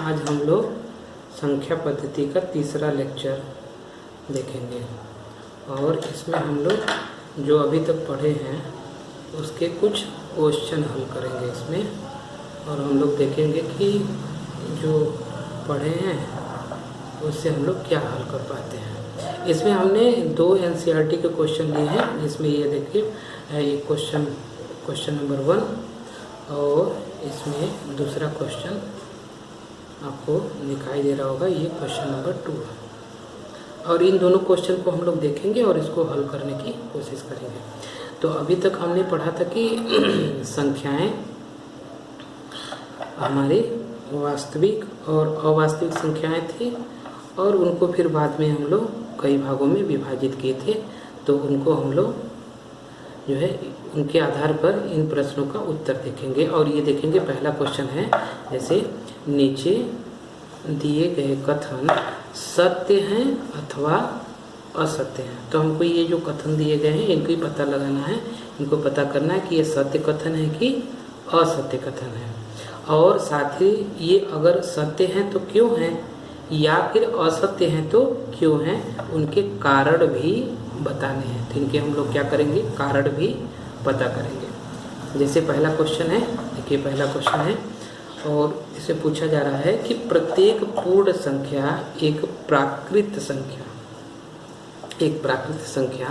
आज हम लोग संख्या पद्धति का तीसरा लेक्चर देखेंगे और इसमें हम लोग जो अभी तक पढ़े हैं उसके कुछ क्वेश्चन हल करेंगे इसमें, और हम लोग देखेंगे कि जो पढ़े हैं उससे हम लोग क्या हल कर पाते हैं। इसमें हमने 2 एनसीईआरटी के क्वेश्चन लिए हैं, जिसमें ये देखिए ये क्वेश्चन नंबर 1 और इसमें दूसरा क्वेश्चन आपको दिखाई दे रहा होगा, ये क्वेश्चन नंबर 2 है। और इन दोनों क्वेश्चन को हम लोग देखेंगे और इसको हल करने की कोशिश करेंगे। तो अभी तक हमने पढ़ा था कि संख्याएं हमारी वास्तविक और अवास्तविक संख्याएं थी और उनको फिर बाद में हम लोग कई भागों में विभाजित किए थे। तो उनको हम लोग जो है उनके आधार पर इन प्रश्नों का उत्तर देखेंगे। और ये देखेंगे, पहला क्वेश्चन है जैसे नीचे दिए गए कथन सत्य हैं अथवा असत्य हैं। तो हमको ये जो कथन दिए गए हैं इनको ही पता लगाना है, इनको पता करना है कि ये सत्य कथन है कि असत्य कथन है, और साथ ही ये अगर सत्य हैं तो क्यों हैं या फिर असत्य हैं तो क्यों हैं, उनके कारण भी बताने हैं। तो इनके हम लोग क्या करेंगे, कारण भी पता करेंगे। जैसे पहला क्वेश्चन है, देखिए पहला क्वेश्चन है और इसे पूछा जा रहा है कि प्रत्येक पूर्ण संख्या एक प्राकृत संख्या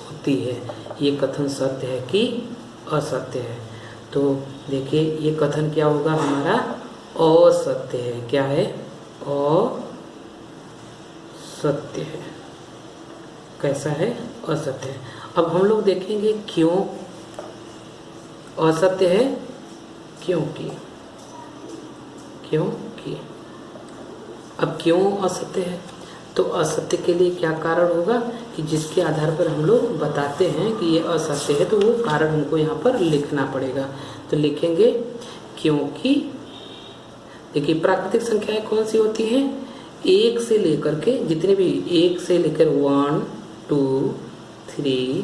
होती है, ये कथन सत्य है कि असत्य है। तो देखिए ये कथन क्या होगा, हमारा असत्य है। क्या है? असत्य है। कैसा है? असत्य है। अब हम लोग देखेंगे क्यों असत्य है, क्योंकि अब क्यों असत्य है, तो असत्य के लिए क्या कारण होगा कि जिसके आधार पर हम लोग बताते हैं कि ये असत्य है, तो वो कारण हमको यहाँ पर लिखना पड़ेगा। तो लिखेंगे क्योंकि देखिए प्राकृतिक संख्याएं कौन सी होती हैं, 1 से लेकर के जितने भी 1 से लेकर 1 2 3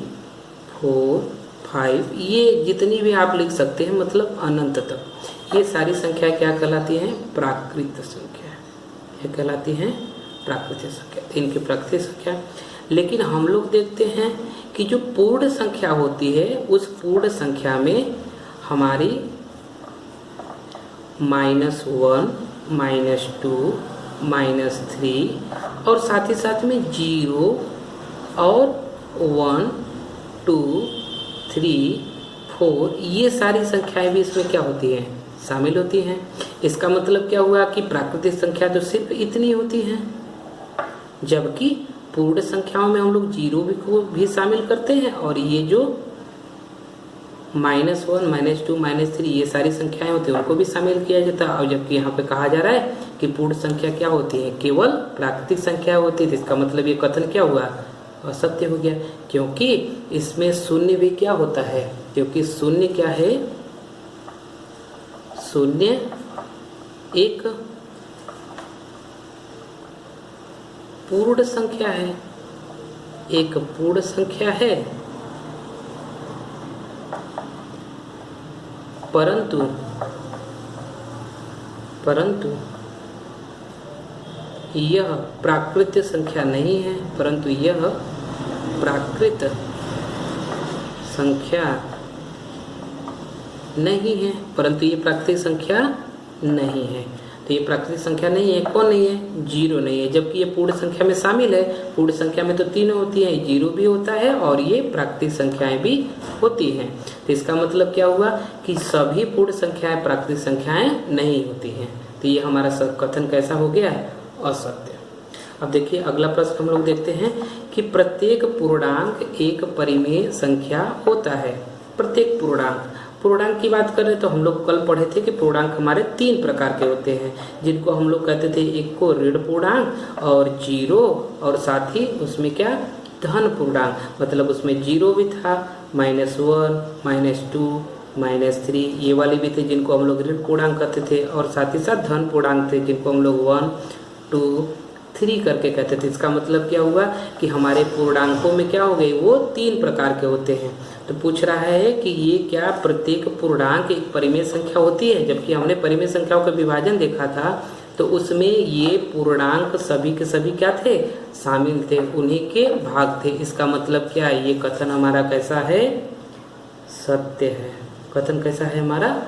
4 5 ये जितनी भी आप लिख सकते हैं, मतलब अनंत तक, ये सारी संख्या क्या कहलाती हैं? प्राकृत संख्या। क्या कहलाती हैं? प्राकृतिक संख्या। इनकी प्राकृतिक संख्या। लेकिन हम लोग देखते हैं कि जो पूर्ण संख्या होती है उस पूर्ण संख्या में हमारी -1 -2 -3 और साथ ही साथ में 0 और 1 2 3 4 ये सारी संख्याएं भी इसमें क्या होती हैं? शामिल होती हैं। इसका मतलब क्या हुआ कि प्राकृतिक संख्या तो सिर्फ इतनी होती है, जबकि पूर्ण संख्याओं में हम लोग 0 को भी शामिल करते हैं और ये जो -1 -2 -3 ये सारी संख्याएं होती हैं उनको भी शामिल किया जाता है। और जबकि यहाँ पे कहा जा रहा है कि पूर्ण संख्या क्या होती है, केवल प्राकृतिक संख्या होती है, तो इसका मतलब ये कथन क्या हुआ? असत्य हो गया। क्योंकि इसमें शून्य भी क्या होता है, क्योंकि शून्य क्या है, शून्य एक पूर्ण संख्या है, एक पूर्ण संख्या है, परंतु यह प्राकृत संख्या नहीं है, परंतु यह प्राकृत संख्या नहीं है, परंतु ये प्राकृतिक संख्या नहीं है। तो ये प्राकृतिक संख्या नहीं है। कौन नहीं है? 0 नहीं है, जबकि ये पूर्ण संख्या में शामिल है। पूर्ण संख्या में तो 3 होती हैं, 0 भी होता है और ये प्राकृतिक संख्याएं भी होती हैं। तो इसका मतलब क्या हुआ कि सभी पूर्ण संख्याएं प्राकृतिक संख्याएं नहीं होती हैं। तो ये हमारा कथन कैसा हो गया? असत्य। अब देखिए अगला प्रश्न हम लोग देखते हैं कि प्रत्येक पूर्णांक एक परिमेय संख्या होता है। प्रत्येक पूर्णांक की बात करें तो हम लोग कल पढ़े थे कि पूर्णांक हमारे 3 प्रकार के होते हैं, जिनको हम लोग कहते थे, एक को ऋण पूर्णांक और 0, और साथ ही उसमें क्या, धन पूर्णांक, मतलब उसमें 0 भी था, -1 -2 -3 ये वाले भी थे जिनको हम लोग ऋण पूर्णांक कहते थे, और साथ ही साथ धन पूर्णांक थे जिनको हम लोग 1 2 3 करके कहते थे। इसका मतलब क्या हुआ कि हमारे पूर्णांकों में क्या हो गए, वो 3 प्रकार के होते हैं। तो पूछ रहा है कि ये क्या प्रत्येक पूर्णांक एक परिमेय संख्या होती है, जबकि हमने परिमेय संख्याओं का विभाजन देखा था। तो तो उसमें ये पूर्णांक सभी के सभी क्या थे, शामिल थे, उन्हीं के भाग थे। इसका मतलब क्या है, ये कथन हमारा कैसा है, सत्य है। कथन कैसा है हमारा,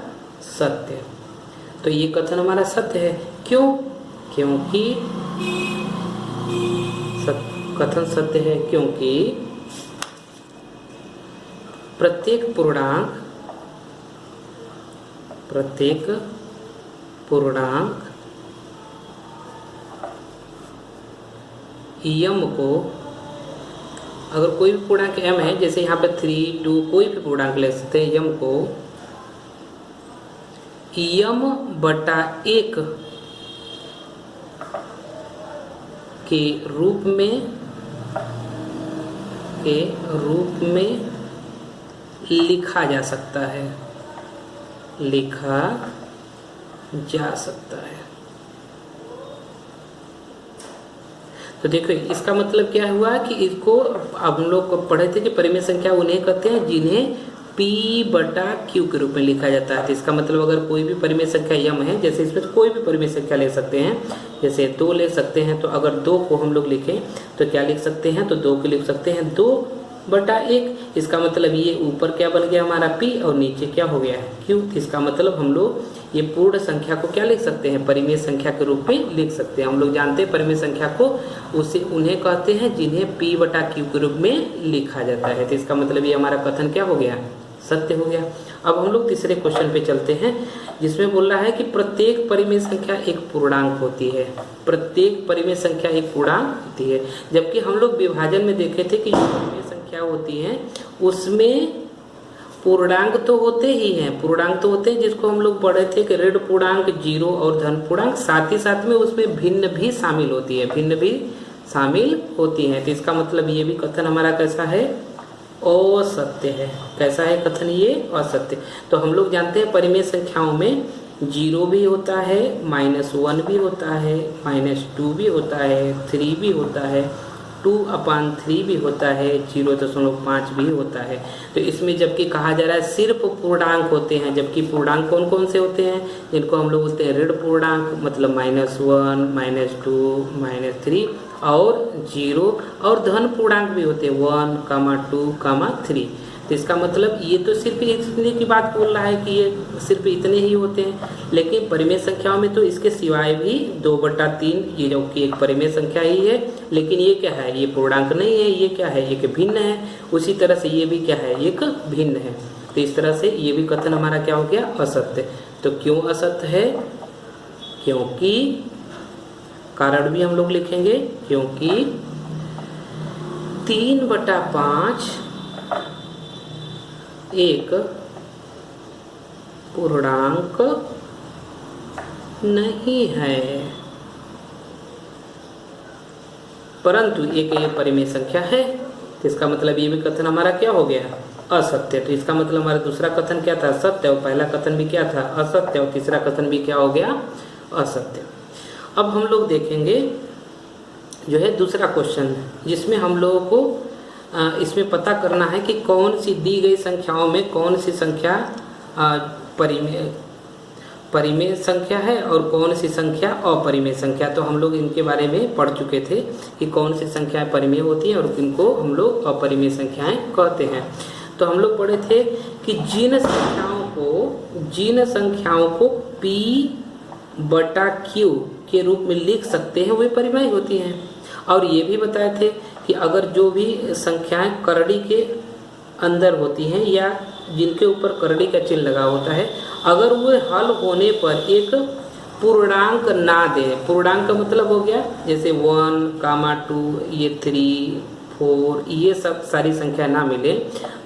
सत्य। तो ये कथन हमारा सत्य है। क्यों, क्योंकि कथन सत्य है क्योंकि प्रत्येक पूर्णांक यम को, अगर कोई भी पूर्णांक m है, जैसे यहाँ पे 3, 2 कोई भी पूर्णांक ले सकते हैं, यम को m/1 के रूप में लिखा जा सकता है, तो देखो इसका मतलब क्या हुआ कि इसको अब हम लोग को पढ़े थे कि परिमेय संख्या उन्हें कहते हैं जिन्हें P/Q के रूप में लिखा जाता है। तो इसका मतलब अगर कोई भी परिमेय संख्या यम है, जैसे इसमें कोई भी परिमेय संख्या ले सकते हैं, जैसे 2 ले सकते हैं, तो अगर 2 को हम लोग लिखें तो क्या लिख सकते हैं, तो 2 को लिख सकते हैं 2/1। इसका मतलब ये ऊपर क्या बन गया हमारा P और नीचे क्या हो गया है Q। इसका मतलब हम लोग ये पूर्ण संख्या को क्या लिख सकते हैं, परिमेय संख्या के रूप में लिख सकते हैं। हम लोग जानते हैं परिमेय संख्या को उन्हें कहते हैं जिन्हें P/Q के रूप में लिखा जाता है। तो इसका मतलब ये हमारा कथन क्या हो गया, सत्य हो गया। अब हम लोग तीसरे क्वेश्चन पे चलते हैं, जिसमें बोल रहा है कि प्रत्येक परिमेय संख्या एक पूर्णांक होती है। प्रत्येक परिमेय संख्या एक पूर्णांक होती है, जबकि हम लोग विभाजन में देखे थे कि जो परिमेय संख्या होती है उसमें पूर्णांक तो होते ही हैं, पूर्णांक तो होते हैं, जिसको हम लोग पढ़े थे कि ऋण पूर्णांक, जीरो और धन पूर्णांक, साथ ही साथ में उसमें भिन्न भी शामिल होती है, भिन्न भी शामिल होती हैं। तो इसका मतलब ये भी कथन हमारा कैसा है, असत्य है। कैसा है कथन ये, असत्य। तो हम लोग जानते हैं परिमेय संख्याओं में 0 भी होता है, -1 भी होता है, -2 भी होता है, 3 भी होता है, 2/3 भी होता है, 0.5 भी होता है। तो इसमें जबकि कहा जा रहा है सिर्फ पूर्णांक होते हैं, जबकि पूर्णांक कौन कौन से होते हैं, जिनको हम लोग बोलते हैं ऋण पूर्णांक, मतलब -1, -2, -3 और 0, और धन पूर्णांक भी होते हैं 1, 2, 3। तो इसका मतलब ये तो सिर्फ इतने की बात बोल रहा है कि ये सिर्फ इतने ही होते हैं, लेकिन परिमेय संख्याओं में तो इसके सिवाय भी 2/3 ये जो कि एक परिमेय संख्या ही है, लेकिन ये क्या है, ये पूर्णांक नहीं है, ये क्या है, एक भिन्न है। उसी तरह से ये भी क्या है, एक भिन्न है। तो इस तरह से ये भी कथन हमारा क्या हो गया, असत्य। तो क्यों असत्य है, क्योंकि कारण भी हम लोग लिखेंगे, क्योंकि 3/5 एक पूर्णांक नहीं है, परंतु एक ये परिमेय संख्या है। तो इसका मतलब ये भी कथन हमारा क्या हो गया, असत्य। तो इसका मतलब हमारा दूसरा कथन क्या था, सत्य, और पहला कथन भी क्या था, असत्य, और तीसरा कथन भी क्या हो गया, असत्य। अब हम लोग देखेंगे जो है दूसरा क्वेश्चन, जिसमें हम लोगों को इसमें पता करना है कि कौन सी दी गई संख्याओं में कौन सी संख्या परिमेय संख्या है और कौन सी संख्या अपरिमेय संख्या। तो हम लोग इनके बारे में पढ़ चुके थे कि कौन सी संख्याएं परिमेय होती हैं और इनको हम लोग अपरिमेय संख्याएं कहते हैं। तो हम लोग पढ़े थे कि जिन संख्याओं को P/Q के रूप में लिख सकते हैं वे परिमेय होती हैं। और ये भी बताए थे कि अगर जो भी संख्याएं करड़ी के अंदर होती हैं या जिनके ऊपर करड़ी का चिन्ह लगा होता है, अगर वो हल होने पर एक पूर्णांक ना दे, पूर्णांक का मतलब हो गया जैसे 1, 2, ये 3, 4, ये सब सारी संख्या ना मिले,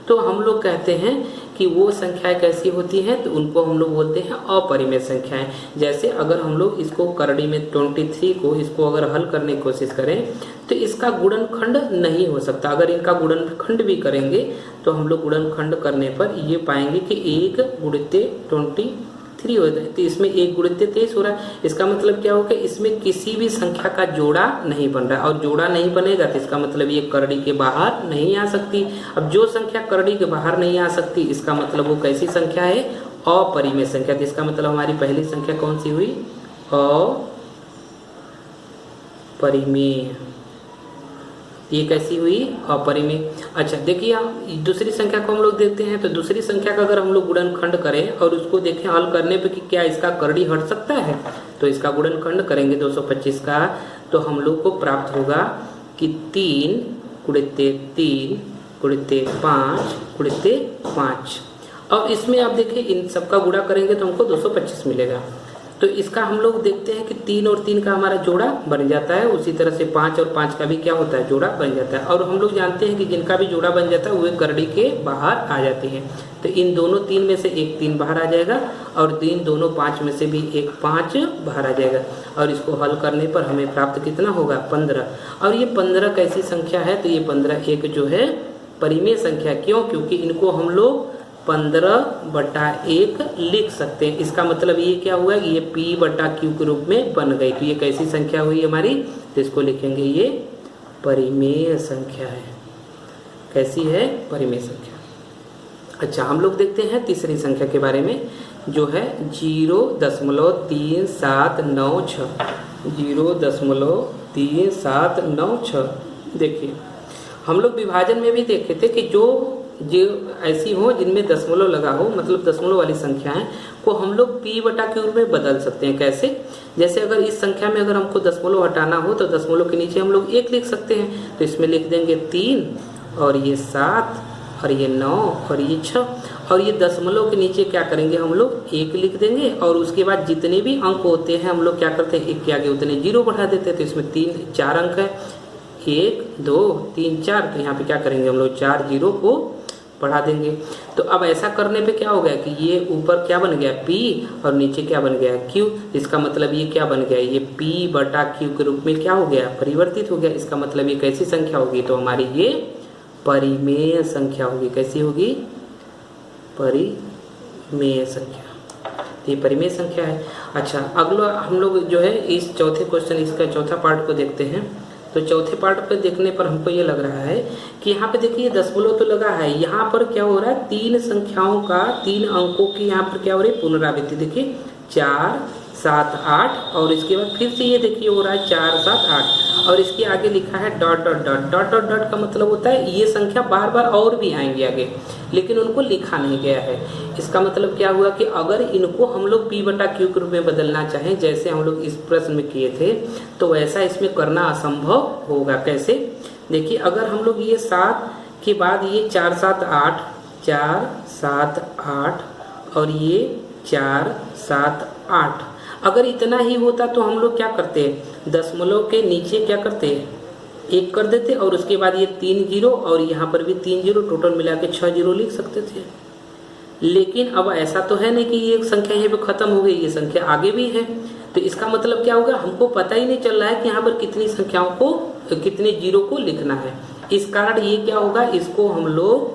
तो हम लोग कहते हैं कि वो संख्याएं कैसी होती हैं, तो उनको हम लोग बोलते हैं अपरिमेय संख्याएं। जैसे अगर हम लोग इसको करड़ी में 23 को इसको अगर हल करने की कोशिश करें तो इसका गुणनखंड नहीं हो सकता। अगर इनका गुणनखंड भी करेंगे तो हम लोग गुणनखंड करने पर ये पाएंगे कि 1 × 23 हो जाए, तो इसमें 1 × 23 हो रहा है। इसका मतलब क्या होगा, इसमें किसी भी संख्या का जोड़ा नहीं बन रहा है, और जोड़ा नहीं बनेगा तो इसका मतलब ये करड़ी के बाहर नहीं आ सकती। अब जो संख्या करड़ी के बाहर नहीं आ सकती, इसका मतलब वो कैसी संख्या है, अपरिमेय संख्या। तो इसका मतलब हमारी पहली संख्या कौन सी हुई, परिमेय। ये कैसी हुई? अपरिमेय। अच्छा देखिए, दूसरी संख्या को हम लोग देखते हैं। तो दूसरी संख्या का अगर हम लोग गुणनखंड करें और उसको देखें हल करने पे कि क्या इसका करड़ी हट सकता है, तो इसका गुणनखंड करेंगे 225 का, तो हम लोग को प्राप्त होगा कि 3 गुणिते 3 गुणिते 5 गुणिते 5। और इसमें आप देखिए इन सबका गुणा करेंगे तो हमको 225 मिलेगा। तो इसका हम लोग देखते हैं कि 3 और 3 का हमारा जोड़ा बन जाता है, उसी तरह से 5 और 5 का भी क्या होता है? जोड़ा बन जाता है। और हम लोग जानते हैं कि जिनका भी जोड़ा बन जाता है वे करड़ी के बाहर आ जाते हैं। तो इन दोनों 3 में से एक 3 बाहर आ जाएगा और इन दोनों 5 में से भी एक 5 बाहर आ जाएगा। और इसको हल करने पर हमें प्राप्त कितना होगा? 15। और ये 15 कैसी संख्या है? तो ये 15 एक जो है परिमेय संख्या। क्यों? क्योंकि इनको हम लोग 15/1 लिख सकते हैं। इसका मतलब ये क्या हुआ? ये P/Q के रूप में बन गई। तो ये कैसी संख्या हुई हमारी? तो इसको लिखेंगे ये परिमेय संख्या है। कैसी है? परिमेय संख्या। अच्छा, हम लोग देखते हैं तीसरी संख्या के बारे में, जो है 0.3796। 0.3796। देखिए, हम लोग विभाजन में भी देखे थे कि जो ऐसी हो जिनमें दशमलव लगा हो, मतलब दशमलव वाली संख्याएं को हम लोग P/Q में बदल सकते हैं। कैसे? जैसे अगर इस संख्या में अगर हमको दशमलव हटाना हो तो दशमलव के नीचे हम लोग 1 लिख सकते हैं। तो इसमें लिख देंगे 3 और ये 7 और ये 9 और ये 6। और ये दशमलव के नीचे क्या करेंगे? हम लोग 1 लिख देंगे और उसके बाद जितने भी अंक होते हैं हम लोग क्या करते हैं? 1 के आगे उतने 0 बढ़ा देते हैं। तो इसमें 4 अंक है, 1 2 3 4। तो यहाँ पे क्या करेंगे? हम लोग 4 0 को बढ़ा देंगे। तो अब ऐसा करने पे क्या हो गया कि ये ऊपर क्या बन गया? P और नीचे क्या बन गया? Q। इसका मतलब ये क्या बन गया? ये P/Q के रूप में क्या हो गया? परिवर्तित हो गया। इसका मतलब ये कैसी संख्या होगी? तो हमारी ये परिमेय संख्या होगी। कैसी होगी? परिमेय संख्या। तो ये परिमेय संख्या है। अच्छा, अगला हम लोग जो है इस चौथे क्वेश्चन, इसका चौथा पार्ट को देखते हैं। तो चौथे पार्ट पे देखने पर हमको ये लग रहा है कि यहाँ पे देखिए दशमलव तो लगा है, यहाँ पर क्या हो रहा है? 3 संख्याओं का 3 अंकों की यहाँ पर क्या हो रही है? पुनरावृत्ति। देखिए 4 7 8 और इसके बाद फिर से ये देखिए हो रहा है 4 7 8 और इसके आगे लिखा है dot dot dot dot dot dot का मतलब होता है ये संख्या बार बार और भी आएंगे आगे, लेकिन उनको लिखा नहीं गया है। इसका मतलब क्या हुआ कि अगर इनको हम लोग P/Q के रूप में बदलना चाहें, जैसे हम लोग इस प्रश्न में किए थे, तो वैसा इसमें करना असंभव होगा। कैसे? देखिए, अगर हम लोग ये 7 के बाद ये 4 7 8 4 7 8 और ये 4 7 8, अगर इतना ही होता तो हम लोग क्या करते? दशमलव के नीचे क्या करते? 1 कर देते और उसके बाद ये 3 0 और यहाँ पर भी 3 0, टोटल मिला के 6 0 लिख सकते थे। लेकिन अब ऐसा तो है नहीं कि ये संख्या यहाँ पे खत्म हो गई, ये संख्या आगे भी है। तो इसका मतलब क्या होगा? हमको पता ही नहीं चल रहा है कि यहाँ पर कितनी संख्याओं को, कितने 0 को लिखना है। इस कारण ये क्या होगा? इसको हम लोग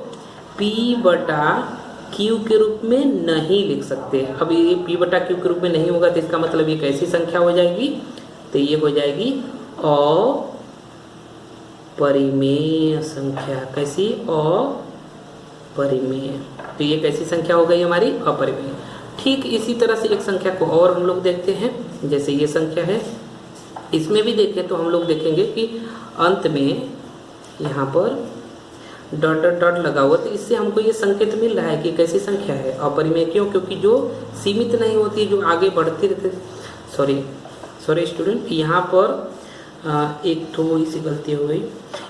P/Q के रूप में नहीं लिख सकते। अब ये P/Q के रूप में नहीं होगा तो इसका मतलब ये कैसी संख्या हो जाएगी? तो ये हो जाएगी अपरिमेय संख्या। कैसी? अपरिमेय। तो ये कैसी संख्या हो गई हमारी? अपरिमेय। ठीक इसी तरह से एक संख्या को और हम लोग देखते हैं। जैसे ये संख्या है, इसमें भी देखें तो हम लोग देखेंगे कि अंत में यहाँ पर डॉट डॉट डॉट लगा हुआ, तो इससे हमको ये संकेत मिल रहा है कि कैसी संख्या है? अपरिमेय। क्यों? क्योंकि जो सीमित नहीं होती, जो आगे बढ़ती रहती। सॉरी स्टूडेंट, यहाँ पर एक थोड़ी सी गलती हो गई।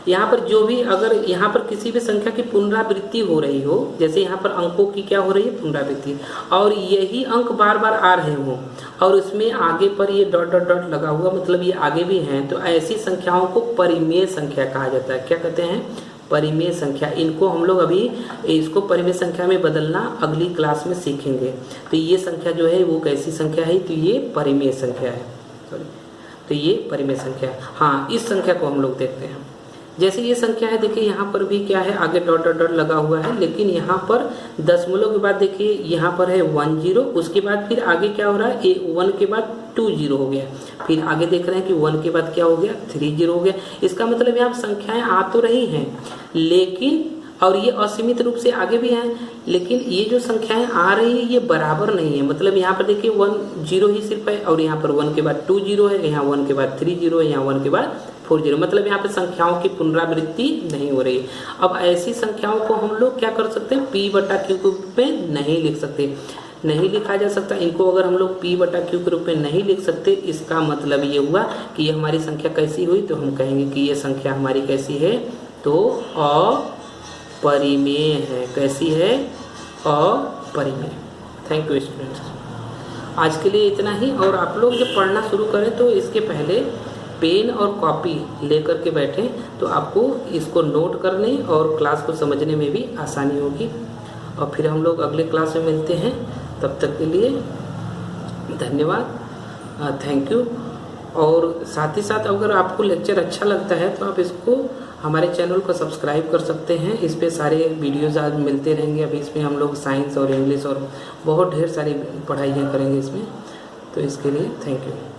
यहाँ पर जो भी, अगर यहाँ पर किसी भी संख्या की पुनरावृत्ति हो रही हो, जैसे यहाँ पर अंकों की क्या हो रही है? पुनरावृत्ति, और यही अंक बार बार आ रहे हो और उसमें आगे पर ये डॉट डॉट डॉट लगा हुआ, मतलब ये आगे भी हैं, तो ऐसी संख्याओं को परिमेय संख्या कहा जाता है। क्या कहते हैं? परिमेय संख्या। इनको हम लोग अभी इसको परिमेय संख्या में बदलना अगली क्लास में सीखेंगे। तो ये संख्या जो है वो कैसी संख्या है? तो ये परिमेय संख्या है। तो ये परिमेय संख्या है। हाँ, इस संख्या को हम लोग देखते हैं। जैसे ये संख्या है, देखिए यहाँ पर भी क्या है? आगे डॉट डॉट डॉट लगा हुआ है, लेकिन यहाँ पर दशमलव के बाद देखिए यहाँ पर है 1 0, उसके बाद फिर आगे क्या हो रहा है? 1 के बाद 2 0 हो गया, फिर आगे देख रहे हैं कि 1 के बाद क्या हो गया? 3 0 हो गया। इसका मतलब यहाँ संख्याएं आ तो रही हैं, लेकिन और ये असीमित रूप से आगे भी हैं, लेकिन ये जो संख्याएं आ रही है ये बराबर नहीं है। मतलब यहाँ पर देखिए 1 0 ही सिर्फ है, और यहाँ पर 1 के बाद 2 0 है, यहाँ 1 के बाद 3 0 है, यहाँ 1 के बाद 4 0। मतलब यहाँ पे संख्याओं की पुनरावृत्ति नहीं हो रही। अब ऐसी संख्याओं को हम लोग क्या कर सकते हैं, P/Q के रूप में नहीं लिख सकते, नहीं लिखा जा सकता। इनको अगर हम लोग P/Q के रूप में नहीं लिख सकते, इसका मतलब ये हुआ कि ये हमारी संख्या कैसी हुई, तो हम कहेंगे कि ये संख्या हमारी कैसी है, तो अपरिमेय है। कैसी है, अपरिमेय। थैंक यू स्टूडेंट्स, आज के लिए इतना ही। और आप लोग जब पढ़ना शुरू करें तो इसके पहले पेन और कॉपी लेकर के बैठें, तो आपको इसको नोट करने और क्लास को समझने में भी आसानी होगी। और फिर हम लोग अगले क्लास में मिलते हैं, तब तक के लिए धन्यवाद, थैंक यू। और साथ ही साथ अगर आपको लेक्चर अच्छा लगता है तो आप इसको हमारे चैनल को सब्सक्राइब कर सकते हैं। इस पे सारे वीडियोज़ आज मिलते रहेंगे। अभी इसमें हम लोग साइंस और इंग्लिश और बहुत ढेर सारी पढ़ाइयाँ करेंगे इसमें, तो इसके लिए थैंक यू।